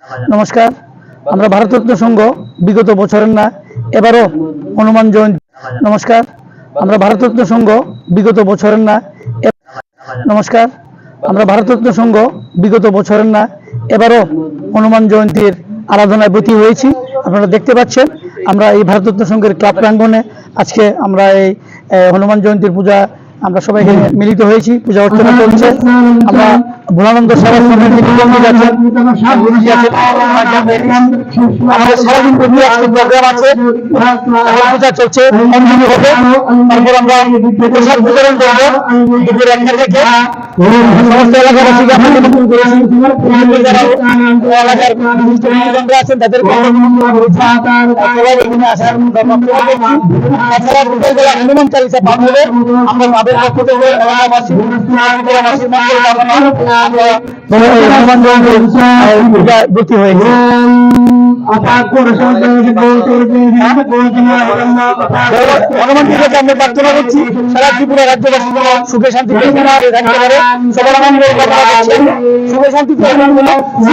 নমস্কার। আমরা ভারতরত্ন সংঘ বিগত বছরের না এবারও হনুমান জয়ন্তী। নমস্কার। আমরা ভারতরত্ন সংঘ বিগত বছরের না নমস্কার। আমরা ভারতরত্ন সংঘ বিগত বছরের না এবারও হনুমান জয়ন্তীর আরাধনায় ব্রতী হয়েছি। আপনারা দেখতে পাচ্ছেন আমরা এই ভারতরত্ন সংঘের ক্লাব প্রাঙ্গণে আজকে আমরা এই হনুমান জয়ন্তীর পূজা আমরা সবাই মিলিত হয়েছি। পূজা অর্চনা চলছে। আমরা ভোলানন্দ সেবা সংঘের যে কমিটি আছেন, আমাদের সারাদিন ব্যাপী আজকে প্রোগ্রাম আছে, পূজা চলছে, কন্টিনিউ হবে। তারপর আমরা প্রসাদ বিতরণ করবো দুপুর 1টা থেকে। সমস্ত এলাকাবাসীকে আমরা নিমন্ত্রণ করেছি। যারা এলাকার বিশিষ্টজনরা আছেন তাদেরকে সবাই এখানে আসার তাছাড়া দুপুরবেলা হনুমান চালিসা পাঠ হবে। আমরা তাদের পক্ষ থেকে এলাকাবাসী হনুমান জয়ন্তীর ব্রতী হয়েছে। হনুমানজির কাছে আমরা প্রার্থনা করছি সারা ত্রিপুরা রাজ্যবাসী সুখে শান্তিতে থাকতে পারে, সবার আনন্দ কামনা করছি। সুখে শান্তিতে